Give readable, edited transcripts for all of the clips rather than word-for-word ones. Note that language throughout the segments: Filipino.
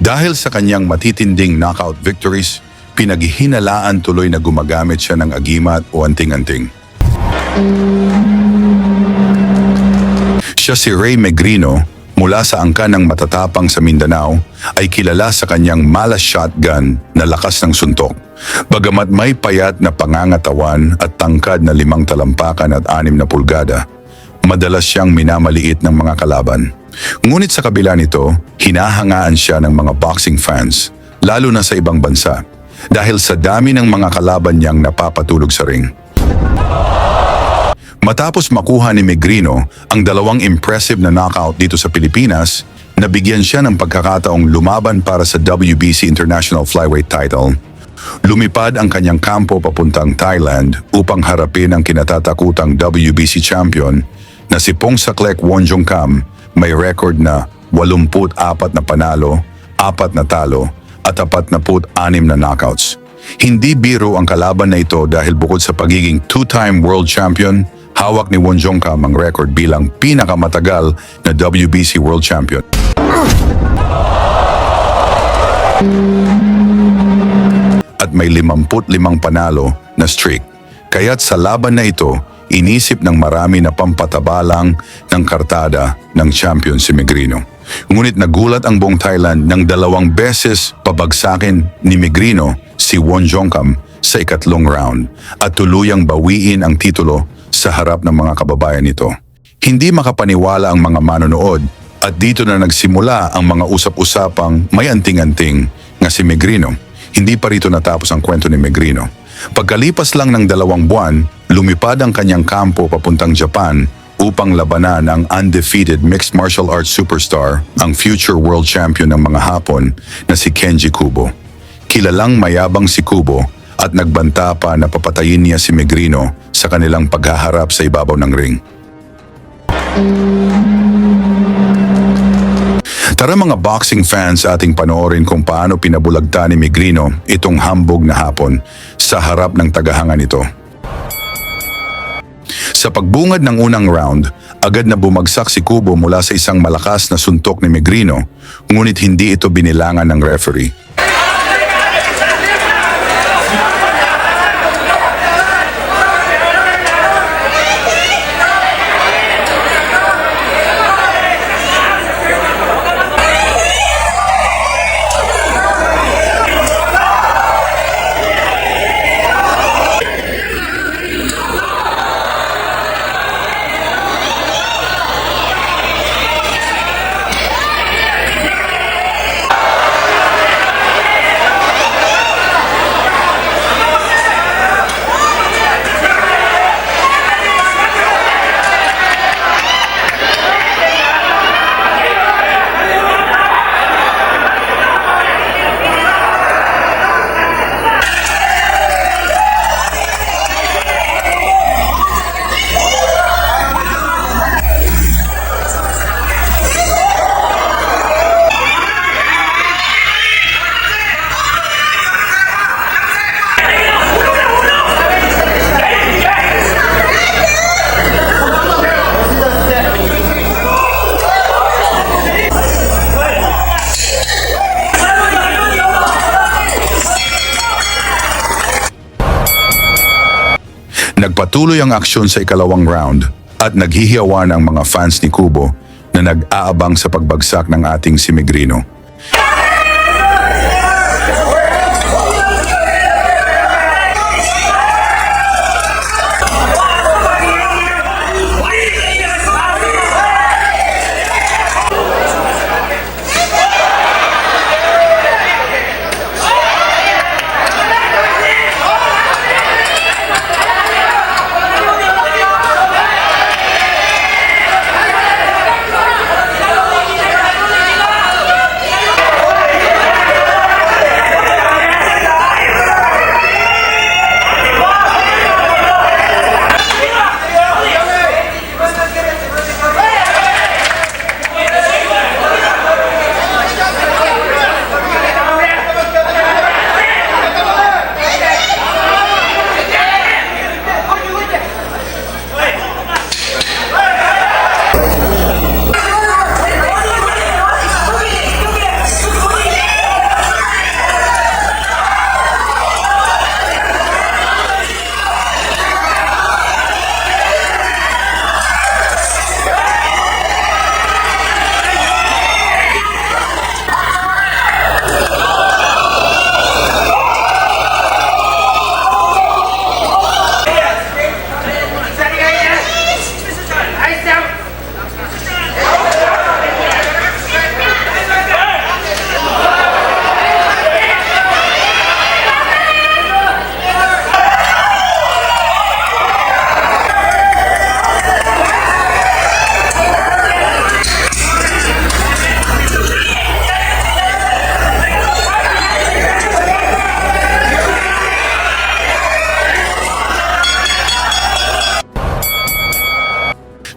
Dahil sa kanyang matitinding knockout victories, pinaghihinalaan tuloy na gumagamit siya ng agimat o anting-anting. Siya si Ray Megrino, mula sa angkan ng matatapang sa Mindanao, ay kilala sa kanyang malas shotgun na lakas ng suntok. Bagamat may payat na pangangatawan at tangkad na 5 talampakan at 6 na pulgada, madalas siyang minamaliit ng mga kalaban. Ngunit sa kabila nito, hinahangaan siya ng mga boxing fans, lalo na sa ibang bansa, dahil sa dami ng mga kalaban niyang napapatulog sa ring. Matapos makuha ni Megrino ang 2 impressive na knockout dito sa Pilipinas, nabigyan siya ng pagkakataong lumaban para sa WBC International Flyweight title. Lumipad ang kanyang kampo papuntang Thailand upang harapin ang kinatatakutang WBC champion na si Pongsaklek Wonjonkam, may record na 84 na panalo, 4 na talo at 46 na knockouts. Hindi biro ang kalaban na ito dahil bukod sa pagiging 2-time world champion, hawak ni Wonjonkam ang record bilang pinakamatagal na WBC world champion. At may 55 panalo na streak. Kaya't sa laban na ito, inisip ng marami na pampatabalang ng kartada ng champion si Megrino. Ngunit nagulat ang buong Thailand nang 2 beses pabagsakin ni Megrino si Wonjonkam sa ikatlong round at tuluyang bawiin ang titulo sa harap ng mga kababayan nito. Hindi makapaniwala ang mga manonood at dito na nagsimula ang mga usap-usapang may anting-anting nga si Megrino. Hindi pa rito natapos ang kwento ni Megrino. Pagkalipas lang ng 2 buwan, lumipad ang kanyang kampo papuntang Japan upang labanan ang undefeated mixed martial arts superstar, ang future world champion ng mga Hapon na si Kenji Kubo. Kilalang mayabang si Kubo at nagbanta pa na papatayin niya si Megrino sa kanilang paghaharap sa ibabaw ng ring. Tara mga boxing fans, ating panoorin kung paano pinabulagta ni Megrino itong hambog na Hapon sa harap ng tagahanga nito. Sa pagbungad ng unang round, agad na bumagsak si Kubo mula sa isang malakas na suntok ni Megrino, ngunit hindi ito binilangan ng referee. Nagpatuloy ang aksyon sa ikalawang round at naghihiyawan ang mga fans ni Kubo na nag-aabang sa pagbagsak ng ating si Megrino.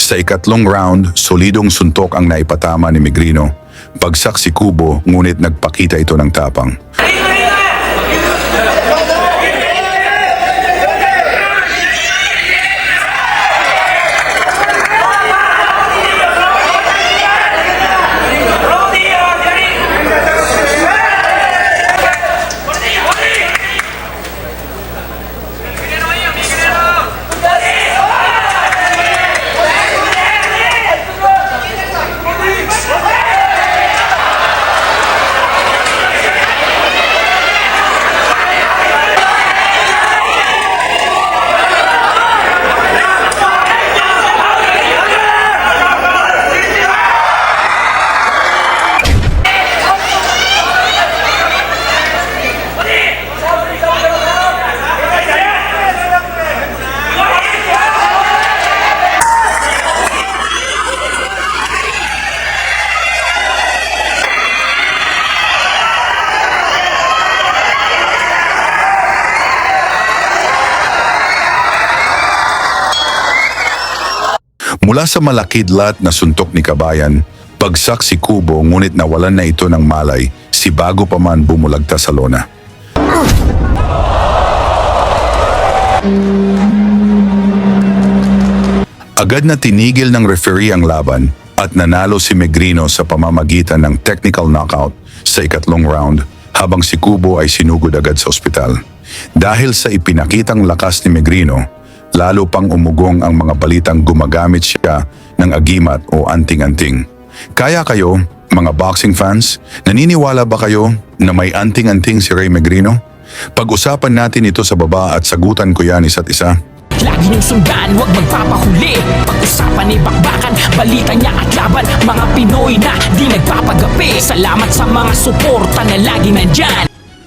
Sa ikatlong round, solidong suntok ang naipatama ni Megrino. Bagsak si Kubo ngunit nagpakita ito ng tapang. Mula sa malakidlat na suntok ni Kabayan, bagsak si Kubo ngunit nawalan na ito ng malay, si bago pa man bumulagta sa lona. Agad na tinigil ng referee ang laban at nanalo si Megrino sa pamamagitan ng technical knockout sa ikatlong round habang si Kubo ay sinugod agad sa ospital. Dahil sa ipinakitang lakas ni Megrino, lalo pang umugong ang mga balitang gumagamit siya ng agimat o anting-anting. Kaya kayo, mga boxing fans, naniniwala ba kayo na may anting-anting si Ray Megrino? Pag-usapan natin ito sa baba at sagutan ko yan isa't isa. Lagi niyong sundan, huwag magpapahuli. Pag-usapan ni bakbakan, balita niya at laban. Mga Pinoy na di nagpapagapi. Salamat sa mga suporta na lagi nandyan.